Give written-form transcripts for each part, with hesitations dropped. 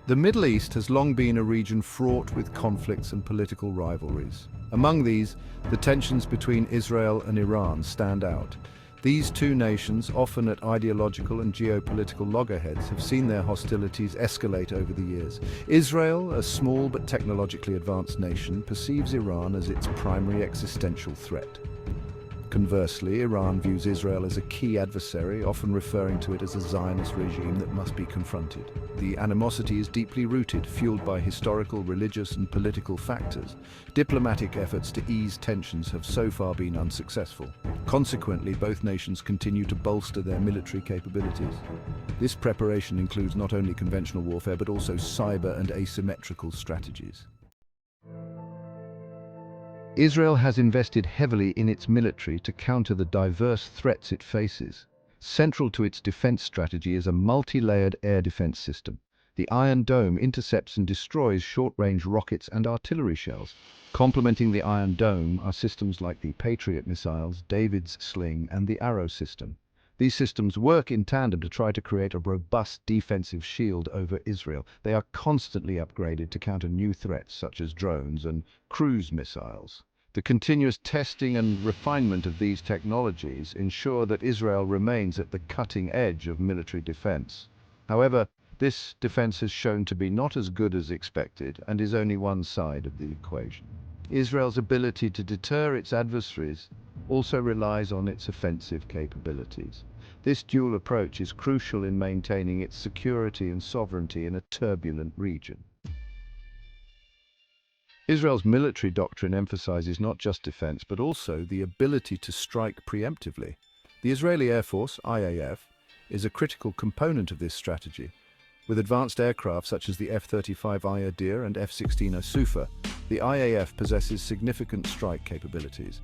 The Middle East has long been a region fraught with conflicts and political rivalries. Among these, the tensions between Israel and Iran stand out. These two nations, often at ideological and geopolitical loggerheads, have seen their hostilities escalate over the years. Israel, a small but technologically advanced nation, perceives Iran as its primary existential threat. Conversely, Iran views Israel as a key adversary, often referring to it as a Zionist regime that must be confronted. The animosity is deeply rooted, fueled by historical, religious, and political factors. Diplomatic efforts to ease tensions have so far been unsuccessful. Consequently, both nations continue to bolster their military capabilities. This preparation includes not only conventional warfare, but also cyber and asymmetrical strategies. Israel has invested heavily in its military to counter the diverse threats it faces. Central to its defense strategy is a multi-layered air defense system. The Iron Dome intercepts and destroys short-range rockets and artillery shells. Complementing the Iron Dome are systems like the Patriot missiles, David's Sling, and the Arrow system. These systems work in tandem to try to create a robust defensive shield over Israel. They are constantly upgraded to counter new threats such as drones and cruise missiles. The continuous testing and refinement of these technologies ensure that Israel remains at the cutting edge of military defense. However, this defense has shown to be not as good as expected and is only one side of the equation. Israel's ability to deter its adversaries also relies on its offensive capabilities. This dual approach is crucial in maintaining its security and sovereignty in a turbulent region. Israel's military doctrine emphasizes not just defense, but also the ability to strike preemptively. The Israeli Air Force, IAF, is a critical component of this strategy. With advanced aircraft such as the F-35I Adir and F-16 Asufa, the IAF possesses significant strike capabilities.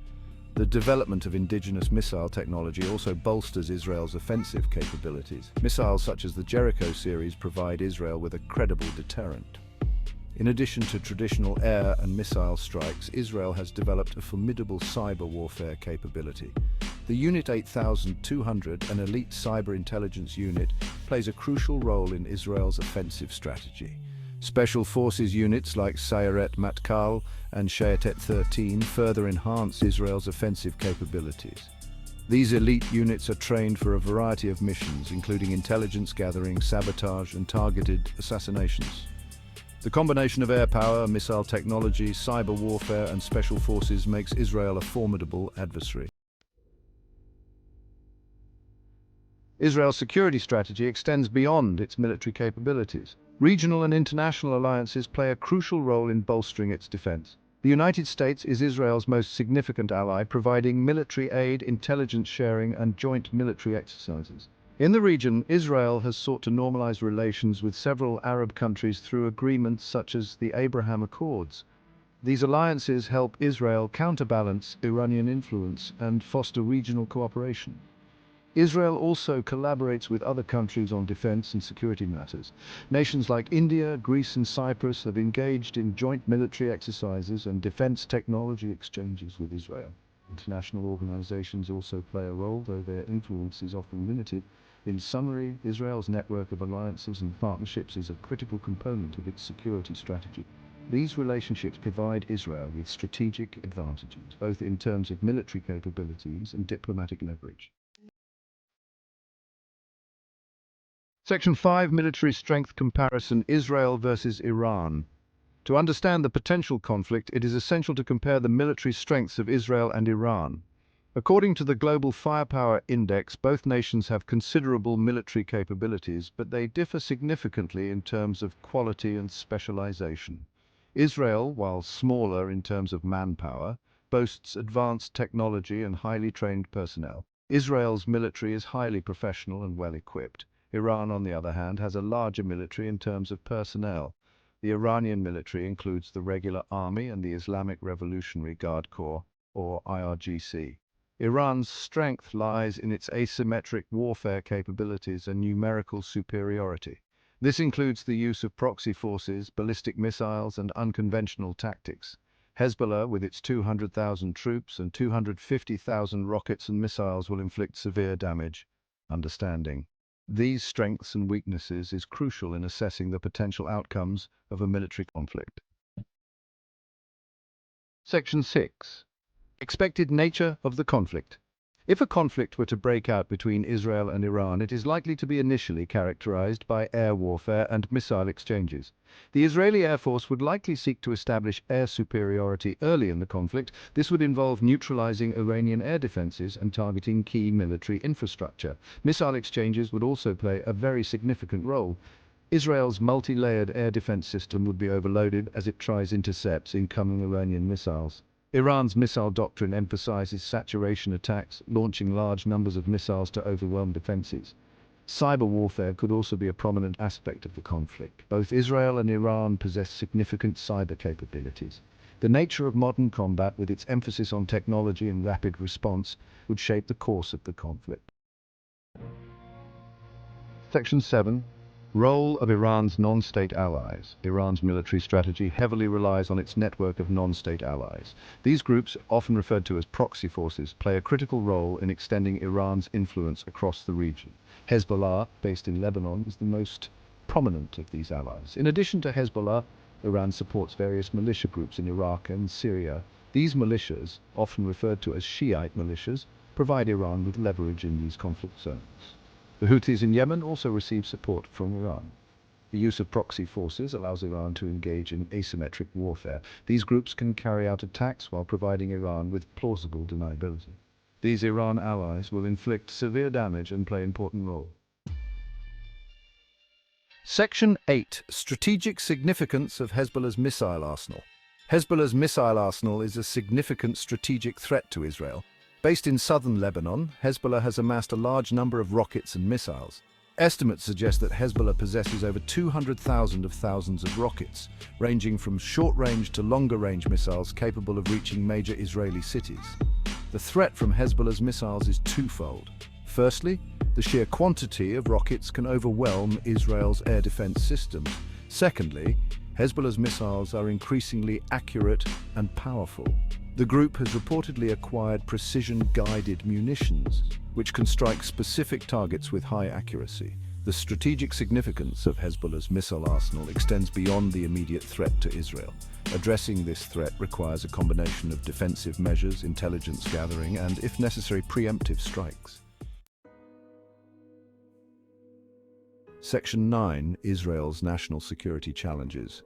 The development of indigenous missile technology also bolsters Israel's offensive capabilities. Missiles such as the Jericho series provide Israel with a credible deterrent. In addition to traditional air and missile strikes, Israel has developed a formidable cyber warfare capability. The Unit 8200, an elite cyber intelligence unit, plays a crucial role in Israel's offensive strategy. Special forces units like Sayeret Matkal and Shayetet 13 further enhance Israel's offensive capabilities. These elite units are trained for a variety of missions, including intelligence gathering, sabotage, and targeted assassinations. The combination of air power, missile technology, cyber warfare, and special forces makes Israel a formidable adversary. Israel's security strategy extends beyond its military capabilities. Regional and international alliances play a crucial role in bolstering its defense. The United States is Israel's most significant ally, providing military aid, intelligence sharing, and joint military exercises. In the region, Israel has sought to normalize relations with several Arab countries through agreements such as the Abraham Accords. These alliances help Israel counterbalance Iranian influence and foster regional cooperation. Israel also collaborates with other countries on defense and security matters. Nations like India, Greece, and Cyprus have engaged in joint military exercises and defense technology exchanges with Israel. International organizations also play a role, though their influence is often limited. In summary, Israel's network of alliances and partnerships is a critical component of its security strategy. These relationships provide Israel with strategic advantages, both in terms of military capabilities and diplomatic leverage. Section 5, Military Strength Comparison, Israel versus Iran. To understand the potential conflict, it is essential to compare the military strengths of Israel and Iran. According to the Global Firepower Index, both nations have considerable military capabilities, but they differ significantly in terms of quality and specialization. Israel, while smaller in terms of manpower, boasts advanced technology and highly trained personnel. Israel's military is highly professional and well-equipped. Iran, on the other hand, has a larger military in terms of personnel. The Iranian military includes the regular army and the Islamic Revolutionary Guard Corps, or IRGC. Iran's strength lies in its asymmetric warfare capabilities and numerical superiority. This includes the use of proxy forces, ballistic missiles, and unconventional tactics. Hezbollah, with its 200,000 troops and 250,000 rockets and missiles, will inflict severe damage. Understanding. These strengths and weaknesses is crucial in assessing the potential outcomes of a military conflict. Section 6. Expected nature of the conflict. If a conflict were to break out between Israel and Iran, it is likely to be initially characterized by air warfare and missile exchanges. The Israeli Air Force would likely seek to establish air superiority early in the conflict. This would involve neutralizing Iranian air defenses and targeting key military infrastructure. Missile exchanges would also play a very significant role. Israel's multi-layered air defense system would be overloaded as it tries intercepts incoming Iranian missiles. Iran's missile doctrine emphasizes saturation attacks, launching large numbers of missiles to overwhelm defenses. Cyber warfare could also be a prominent aspect of the conflict. Both Israel and Iran possess significant cyber capabilities. The nature of modern combat, with its emphasis on technology and rapid response, would shape the course of the conflict. Section 7. Role of Iran's non-state allies. Iran's military strategy heavily relies on its network of non-state allies. These groups, often referred to as proxy forces, play a critical role in extending Iran's influence across the region. Hezbollah, based in Lebanon, is the most prominent of these allies. In addition to Hezbollah, Iran supports various militia groups in Iraq and Syria. These militias, often referred to as Shiite militias, provide Iran with leverage in these conflict zones. The Houthis in Yemen also receive support from Iran. The use of proxy forces allows Iran to engage in asymmetric warfare. These groups can carry out attacks while providing Iran with plausible deniability. These Iran allies will inflict severe damage and play an important role. Section 8. Strategic significance of Hezbollah's missile arsenal. Hezbollah's missile arsenal is a significant strategic threat to Israel. Based in southern Lebanon, Hezbollah has amassed a large number of rockets and missiles. Estimates suggest that Hezbollah possesses over 200,000 of thousands of rockets, ranging from short-range to longer-range missiles capable of reaching major Israeli cities. The threat from Hezbollah's missiles is twofold. Firstly, the sheer quantity of rockets can overwhelm Israel's air defense systems. Secondly, Hezbollah's missiles are increasingly accurate and powerful. The group has reportedly acquired precision-guided munitions, which can strike specific targets with high accuracy. The strategic significance of Hezbollah's missile arsenal extends beyond the immediate threat to Israel. Addressing this threat requires a combination of defensive measures, intelligence gathering, and, if necessary, preemptive strikes. Section 9. Israel's national security challenges.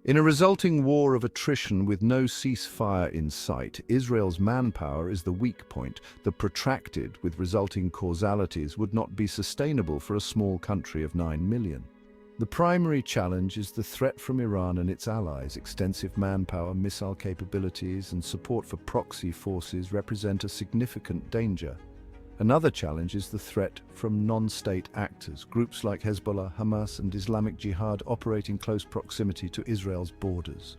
In a resulting war of attrition with no ceasefire in sight, Israel's manpower is the weak point. The protracted, with resulting causalities, would not be sustainable for a small country of 9 million. The primary challenge is the threat from Iran and its allies. Extensive manpower, missile capabilities, and support for proxy forces represent a significant danger. Another challenge is the threat from non-state actors, groups like Hezbollah, Hamas, and Islamic Jihad operate in close proximity to Israel's borders.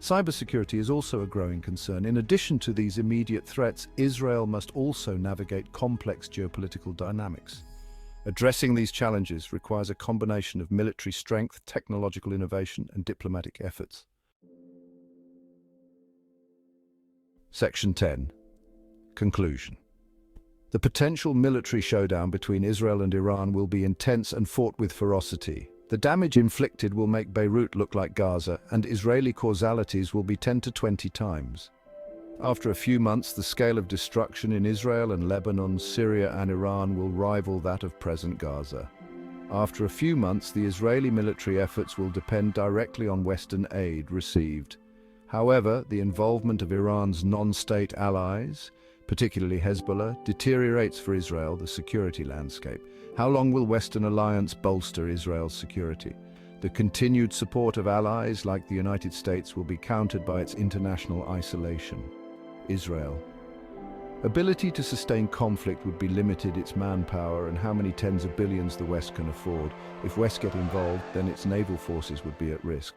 Cybersecurity is also a growing concern. In addition to these immediate threats, Israel must also navigate complex geopolitical dynamics. Addressing these challenges requires a combination of military strength, technological innovation, and diplomatic efforts. Section 10. Conclusion. The potential military showdown between Israel and Iran will be intense and fought with ferocity. The damage inflicted will make Beirut look like Gaza, and Israeli causalities will be 10 to 20 times. After a few months, the scale of destruction in Israel and Lebanon, Syria and Iran will rival that of present Gaza. After a few months, the Israeli military efforts will depend directly on Western aid received. However, the involvement of Iran's non-state allies, particularly Hezbollah, deteriorates for Israel the security landscape. How long will Western alliance bolster Israel's security? The continued support of allies like the United States will be countered by its international isolation. Israel. Ability to sustain conflict would be limited, its manpower and how many tens of billions the West can afford. If West get involved, then its naval forces would be at risk.